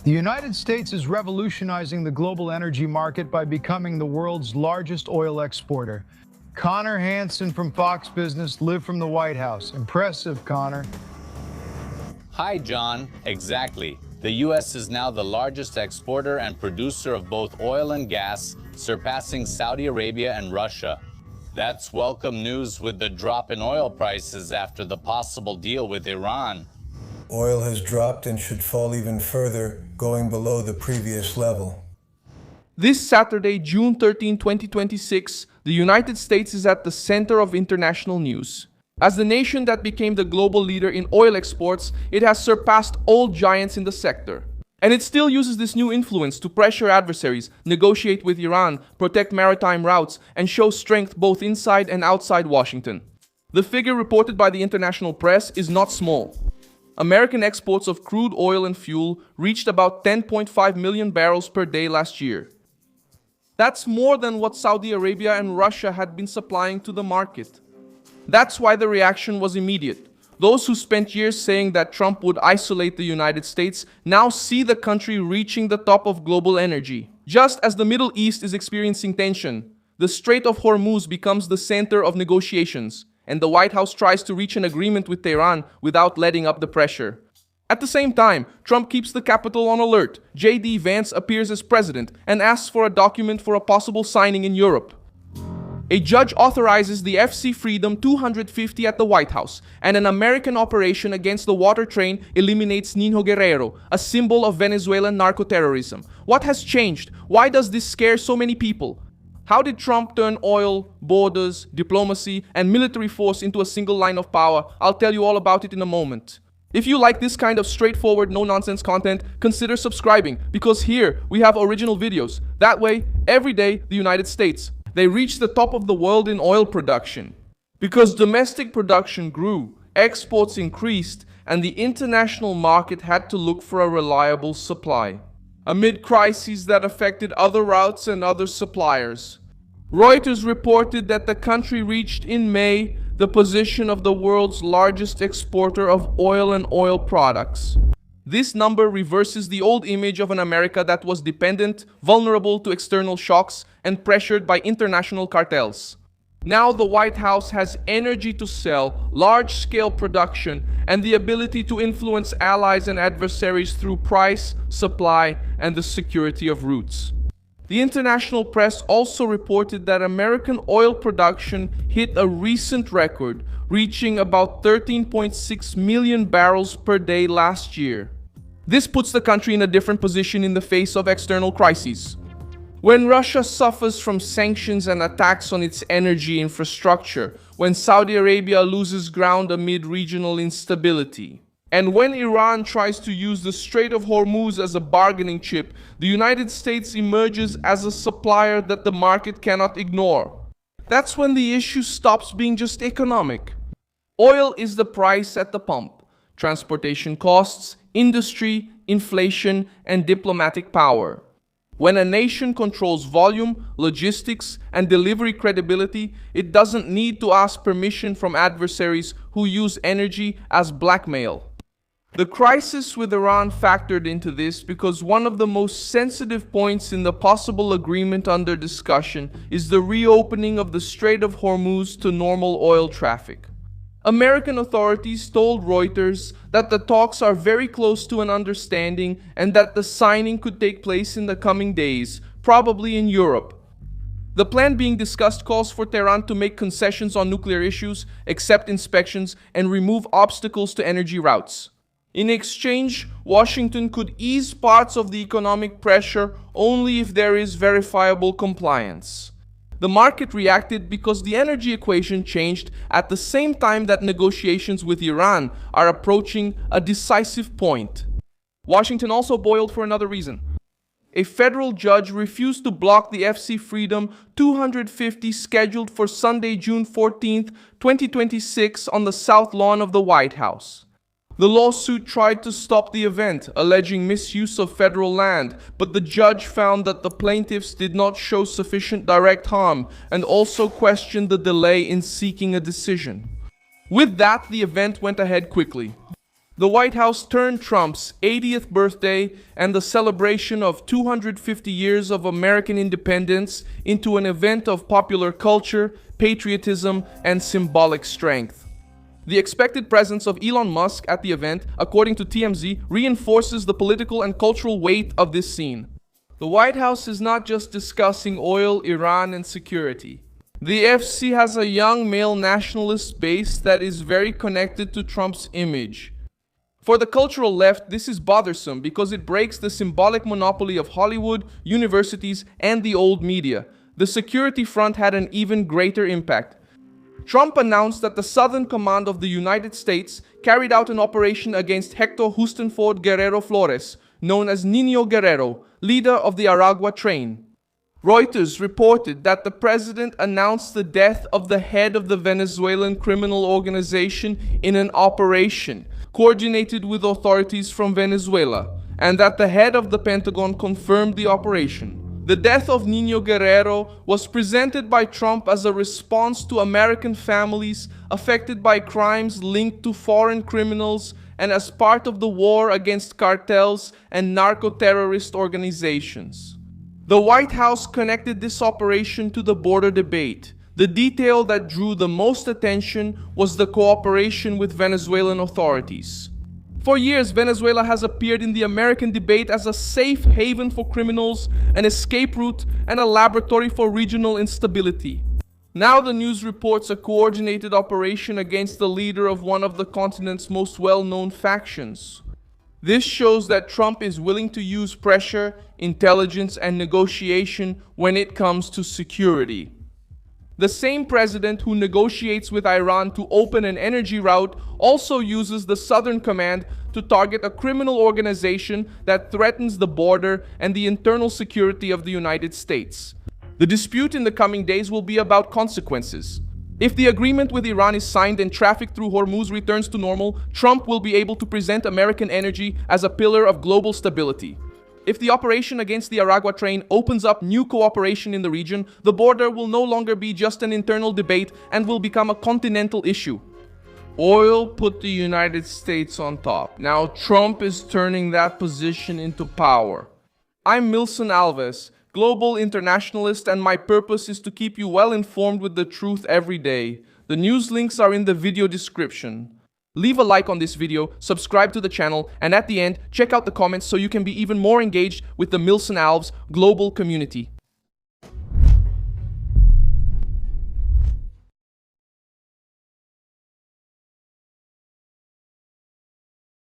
The United States is revolutionizing the global energy market by becoming the world's largest oil exporter. Connor Hansen from Fox Business lived from the White House. Impressive, Connor. Hi, John. Exactly. The U.S. is now the largest exporter and producer of both oil and gas, surpassing Saudi Arabia and Russia. That's welcome news with the drop in oil prices after the possible deal with Iran. Oil has dropped and should fall even further, going below the previous level. This Saturday, June 13, 2026, the United States is at the center of international news. As the nation that became the global leader in oil exports, it has surpassed all giants in the sector. And it still uses this new influence to pressure adversaries, negotiate with Iran, protect maritime routes, and show strength both inside and outside Washington. The figure reported by the international press is not small. American exports of crude oil and fuel reached about 10.5 million barrels per day last year. That's more than what Saudi Arabia and Russia had been supplying to the market. That's why the reaction was immediate. Those who spent years saying that Trump would isolate the United States now see the country reaching the top of global energy. Just as the Middle East is experiencing tension, the Strait of Hormuz becomes the center of negotiations, and the White House tries to reach an agreement with Tehran without letting up the pressure. At the same time, Trump keeps the Capitol on alert. J.D. Vance appears as president and asks for a document for a possible signing in Europe. A judge authorizes the FC Freedom 250 at the White House, and an American operation against the water train eliminates Nino Guerrero, a symbol of Venezuelan narco-terrorism. What has changed? Why does this scare so many people? How did Trump turn oil, borders, diplomacy, and military force into a single line of power? I'll tell you all about it in a moment. If you like this kind of straightforward, no-nonsense content, consider subscribing, because here we have original videos. That way, every day, the United States, they reach the top of the world in oil production. Because domestic production grew, exports increased, and the international market had to look for a reliable supply. Amid crises that affected other routes and other suppliers, Reuters reported that the country reached in May the position of the world's largest exporter of oil and oil products. This number reverses the old image of an America that was dependent, vulnerable to external shocks, and pressured by international cartels. Now the White House has energy to sell, large-scale production, and the ability to influence allies and adversaries through price, supply, and the security of routes. The international press also reported that American oil production hit a recent record, reaching about 13.6 million barrels per day last year. This puts the country in a different position in the face of external crises. When Russia suffers from sanctions and attacks on its energy infrastructure, when Saudi Arabia loses ground amid regional instability, and when Iran tries to use the Strait of Hormuz as a bargaining chip, the United States emerges as a supplier that the market cannot ignore. That's when the issue stops being just economic. Oil is the price at the pump, transportation costs, industry, inflation, and diplomatic power. When a nation controls volume, logistics, and delivery credibility, it doesn't need to ask permission from adversaries who use energy as blackmail. The crisis with Iran factored into this because one of the most sensitive points in the possible agreement under discussion is the reopening of the Strait of Hormuz to normal oil traffic. American authorities told Reuters that the talks are very close to an understanding and that the signing could take place in the coming days, probably in Europe. The plan being discussed calls for Tehran to make concessions on nuclear issues, accept inspections, and remove obstacles to energy routes. In exchange, Washington could ease parts of the economic pressure only if there is verifiable compliance. The market reacted because the energy equation changed at the same time that negotiations with Iran are approaching a decisive point. Washington also boiled for another reason. A federal judge refused to block the FC Freedom 250 scheduled for Sunday, June 14, 2026 on the south lawn of the White House. The lawsuit tried to stop the event, alleging misuse of federal land, but the judge found that the plaintiffs did not show sufficient direct harm and also questioned the delay in seeking a decision. With that, the event went ahead quickly. The White House turned Trump's 80th birthday and the celebration of 250 years of American independence into an event of popular culture, patriotism, and symbolic strength. The expected presence of Elon Musk at the event, according to TMZ, reinforces the political and cultural weight of this scene. The White House is not just discussing oil, Iran, and security. The FC has a young male nationalist base that is very connected to Trump's image. For the cultural left, this is bothersome because it breaks the symbolic monopoly of Hollywood, universities, and the old media. The security front had an even greater impact. Trump announced that the Southern Command of the United States carried out an operation against Hector Hustenford Guerrero Flores, known as Niño Guerrero, leader of the Aragua train. Reuters reported that the president announced the death of the head of the Venezuelan criminal organization in an operation coordinated with authorities from Venezuela, and that the head of the Pentagon confirmed the operation. The death of Niño Guerrero was presented by Trump as a response to American families affected by crimes linked to foreign criminals and as part of the war against cartels and narco-terrorist organizations. The White House connected this operation to the border debate. The detail that drew the most attention was the cooperation with Venezuelan authorities. For years, Venezuela has appeared in the American debate as a safe haven for criminals, an escape route, and a laboratory for regional instability. Now the news reports a coordinated operation against the leader of one of the continent's most well-known factions. This shows that Trump is willing to use pressure, intelligence, and negotiation when it comes to security. The same president who negotiates with Iran to open an energy route also uses the Southern Command to target a criminal organization that threatens the border and the internal security of the United States. The dispute in the coming days will be about consequences. If the agreement with Iran is signed and traffic through Hormuz returns to normal, Trump will be able to present American energy as a pillar of global stability. If the operation against the Aragua train opens up new cooperation in the region, the border will no longer be just an internal debate and will become a continental issue. Oil put the United States on top. Now Trump is turning that position into power. I'm Milson Alves, global internationalist, and my purpose is to keep you well informed with the truth every day. The news links are in the video description. Leave a like on this video, subscribe to the channel, and at the end, check out the comments so you can be even more engaged with the Milson Alves global community.